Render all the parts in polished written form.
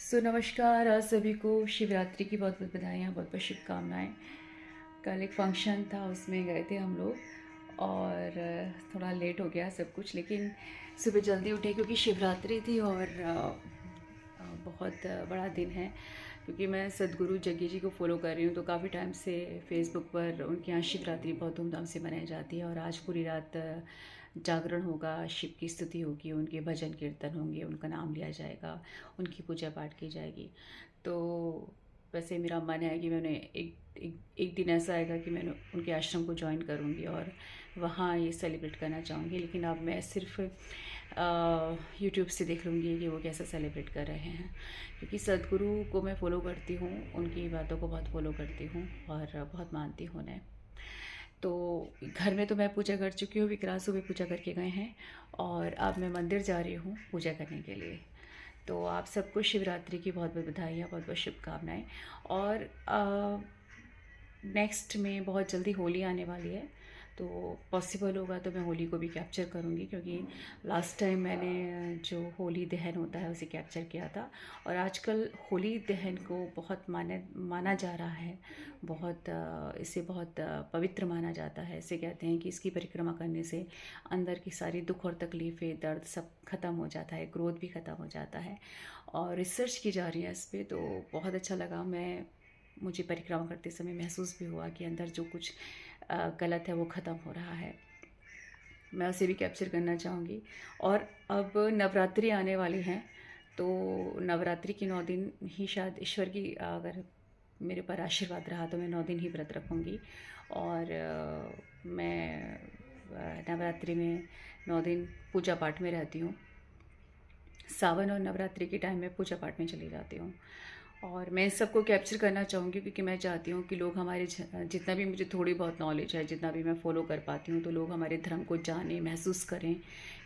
नमस्कार। आज सभी को शिवरात्रि की बहुत बहुत बधाइयाँ, बहुत बहुत शुभकामनाएँ। कल एक फंक्शन था, उसमें गए थे हम लोग और थोड़ा लेट हो गया सब कुछ, लेकिन सुबह जल्दी उठे क्योंकि शिवरात्रि थी और बहुत बड़ा दिन है। क्योंकि मैं सद्गुरु जग्गी जी को फॉलो कर रही हूँ, तो काफ़ी टाइम से फेसबुक पर उनके यहाँ शिवरात्रि बहुत धूमधाम से मनाई जाती है और आज पूरी रात जागरण होगा, शिव की स्तुति होगी, उनके भजन कीर्तन होंगे, उनका नाम लिया जाएगा, उनकी पूजा पाठ की जाएगी। तो वैसे मेरा मन है कि मैंने एक दिन ऐसा आएगा कि मैंने उनके आश्रम को ज्वाइन करूँगी और वहाँ ये सेलिब्रेट करना चाहूँगी। लेकिन अब मैं सिर्फ यूट्यूब से देख लूँगी कि वो कैसा सेलिब्रेट कर रहे हैं, क्योंकि सद्गुरु को मैं फ़ॉलो करती हूँ, उनकी बातों को बहुत फ़ॉलो करती हूँ और बहुत मानती हूँ उन्हें। तो घर में तो मैं पूजा कर चुकी हूँ, विक्रांत सुबह पूजा करके गए हैं और अब मैं मंदिर जा रही हूँ पूजा करने के लिए। तो आप सबको शिवरात्रि की बहुत बहुत बधाइयाँ, बहुत बहुत शुभकामनाएँ। और नेक्स्ट में बहुत जल्दी होली आने वाली है, तो पॉसिबल होगा तो मैं होली को भी कैप्चर करूँगी, क्योंकि लास्ट टाइम मैंने जो होली दहन होता है उसे कैप्चर किया था। और आजकल होली दहन को बहुत माना जा रहा है, बहुत इसे बहुत पवित्र माना जाता है। इसे कहते हैं कि इसकी परिक्रमा करने से अंदर की सारी दुख और तकलीफ़ें, दर्द सब ख़त्म हो जाता है, क्रोध भी ख़त्म हो जाता है। और रिसर्च की जा रही है इस पर, तो बहुत अच्छा लगा। मुझे परिक्रमा करते समय महसूस भी हुआ कि अंदर जो कुछ गलत है वो ख़त्म हो रहा है। मैं उसे भी कैप्चर करना चाहूँगी। और अब नवरात्रि आने वाली हैं, तो नवरात्रि की 9 दिन ही शायद ईश्वर की अगर मेरे पर आशीर्वाद रहा तो मैं 9 दिन ही व्रत रखूँगी। और मैं नवरात्रि में 9 दिन पूजा पाठ में रहती हूँ। सावन और नवरात्रि के टाइम में पूजा पाठ में चली जाती हूँ और मैं इस सबको कैप्चर करना चाहूँगी, क्योंकि मैं चाहती हूँ कि लोग हमारे जितना भी मुझे थोड़ी बहुत नॉलेज है, जितना भी मैं फॉलो कर पाती हूँ, तो लोग हमारे धर्म को जानें, महसूस करें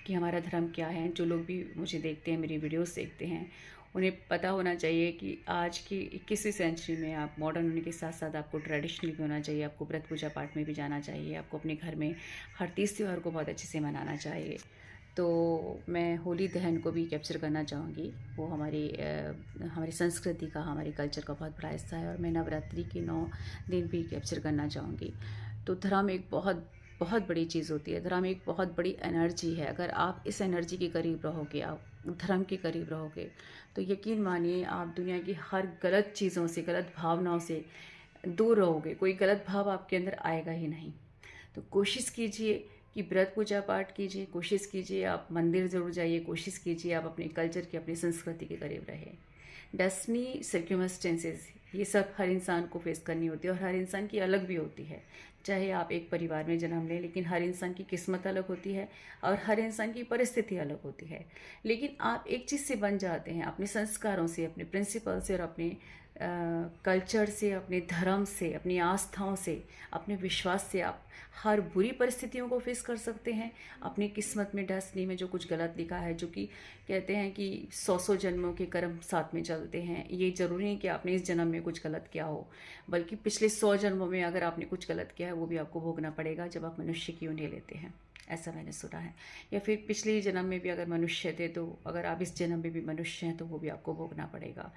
कि हमारा धर्म क्या है। जो लोग भी मुझे देखते हैं, मेरी वीडियोस देखते हैं, उन्हें पता होना चाहिए कि आज की 21वीं सेंचुरी में आप मॉडर्न होने के साथ साथ आपको ट्रेडिशनल भी होना चाहिए, आपको व्रत पूजा पाठ में भी जाना चाहिए, आपको अपने घर में हर तीज त्यौहार को बहुत अच्छे से मनाना चाहिए। तो मैं होली दहन को भी कैप्चर करना चाहूँगी। वो हमारी संस्कृति का, हमारे कल्चर का बहुत बड़ा हिस्सा है। और मैं नवरात्रि के 9 दिन भी कैप्चर करना चाहूँगी। तो धर्म एक बहुत बहुत बड़ी चीज़ होती है। धर्म एक बहुत बड़ी एनर्जी है। अगर आप इस एनर्जी के करीब रहोगे, आप धर्म के करीब रहोगे, तो यकीन मानिए आप दुनिया की हर गलत चीज़ों से, गलत भावनाओं से दूर रहोगे। कोई गलत भाव आपके अंदर आएगा ही नहीं। तो कोशिश कीजिए कि व्रत पूजा पाठ कीजिए, कोशिश कीजिए आप मंदिर ज़रूर जाइए, कोशिश कीजिए आप अपने कल्चर की, अपनी संस्कृति के करीब रहें। डेस्टिनी, सर्क्यूमस्टेंसेस, ये सब हर इंसान को फेस करनी होती है और हर इंसान की अलग भी होती है। चाहे आप एक परिवार में जन्म लें, लेकिन हर इंसान की किस्मत अलग होती है और हर इंसान की परिस्थिति अलग होती है। लेकिन आप एक चीज़ से बन जाते हैं, अपने संस्कारों से, अपने प्रिंसिपल से और अपने कल्चर से, अपने धर्म से, अपनी आस्थाओं से, अपने विश्वास से आप हर बुरी परिस्थितियों को फेस कर सकते हैं। अपनी किस्मत में, डेस्टिनी में जो कुछ गलत लिखा है, जो कि कहते हैं कि 100 जन्मों के कर्म साथ में चलते हैं, ये ज़रूरी नहीं कि आपने इस जन्म में कुछ गलत किया हो, बल्कि पिछले 100 जन्मों में अगर आपने कुछ गलत किया है वो भी आपको भोगना पड़ेगा जब आप मनुष्य की योनि लेते हैं। ऐसा मैंने सुना है। या फिर पिछले जन्म में भी अगर मनुष्य थे, तो अगर आप इस जन्म में भी मनुष्य हैं तो वो भी आपको भोगना पड़ेगा।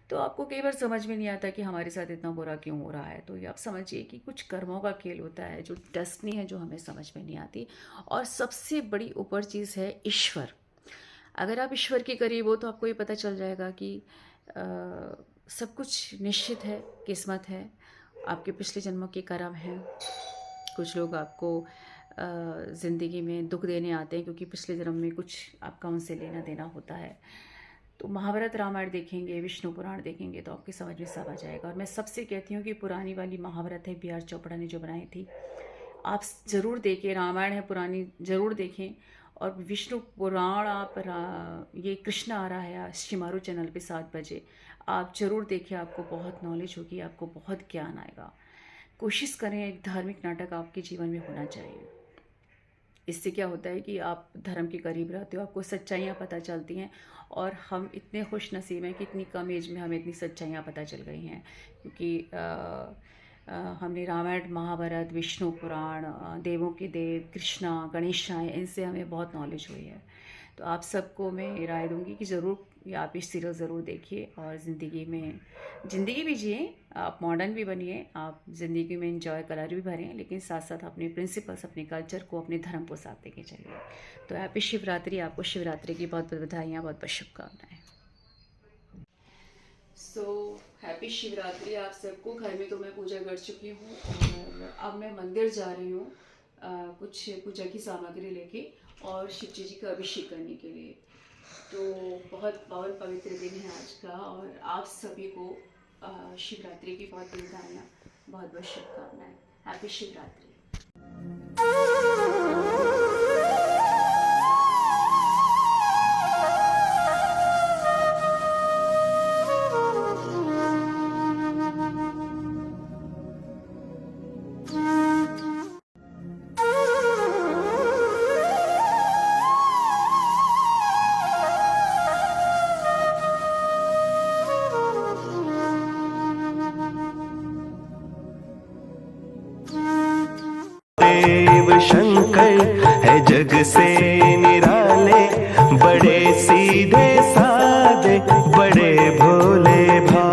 तो आपको कई बार समझ में नहीं आता कि हमारे साथ इतना बुरा क्यों हो रहा है। तो ये आप समझिए कि कुछ कर्मों का खेल होता है, जो डेस्टिनी है, जो हमें समझ में नहीं आती। और सबसे बड़ी ऊपर चीज़ है ईश्वर। अगर आप ईश्वर के करीब हो तो आपको ये पता चल जाएगा कि सब कुछ निश्चित है, किस्मत है, आपके पिछले जन्मों के कर्म हैं। कुछ लोग आपको ज़िंदगी में दुख देने आते हैं क्योंकि पिछले जन्म में कुछ आपका उनसे लेना देना होता है। तो महाभारत रामायण देखेंगे, विष्णु पुराण देखेंगे तो आपकी समझ में सब आ जाएगा। और मैं सबसे कहती हूँ कि पुरानी वाली महाभारत है, बी आर चोपड़ा ने जो बनाई थी, आप ज़रूर देखें। रामायण है पुरानी, ज़रूर देखें। और विष्णु पुराण ये कृष्ण आ रहा है शिमारू चैनल पे 7 बजे, आप ज़रूर देखें। आपको बहुत नॉलेज होगी, आपको बहुत ज्ञान आएगा। कोशिश करें एक धार्मिक नाटक आपके जीवन में होना चाहिए। इससे क्या होता है कि आप धर्म के करीब रहते हो, आपको सच्चाइयाँ पता चलती हैं। और हम इतने खुश नसीब हैं कि इतनी कम एज में हमें इतनी सच्चाइयाँ पता चल गई हैं, क्योंकि हमने रामायण, महाभारत, विष्णु पुराण, देवों के देव, कृष्णा, गणेश, इनसे हमें बहुत नॉलेज हुई है। तो आप सबको मैं राय दूंगी कि ज़रूर या आप इस सीरियल ज़रूर देखिए और ज़िंदगी भी जिए, आप मॉडर्न भी बनिए, आप ज़िंदगी में इंजॉय कलर भी भरें, लेकिन साथ साथ अपने प्रिंसिपल्स, अपने कल्चर को, अपने धर्म को साथ लेके चलिए। तो हैप्पी शिवरात्रि, आपको शिवरात्रि की बहुत बहुत बधाइयाँ, बहुत बहुत शुभकामनाएँ। सो हैप्पी शिवरात्रि आप सबको। घर में तो मैं पूजा कर चुकी हूँ और अब मैं मंदिर जा रही हूँ कुछ पूजा की सामग्री लेके और शिव जी का अभिषेक करने के लिए। तो बहुत पावन पवित्र दिन है आज का और आप सभी को शिवरात्रि की बहुत बधाइयाँ, बहुत बहुत शुभकामनाएँ। हैप्पी शिवरात्रि। देव शंकर है जग से निराले, बड़े सीधे साधे, बड़े भोले भाले।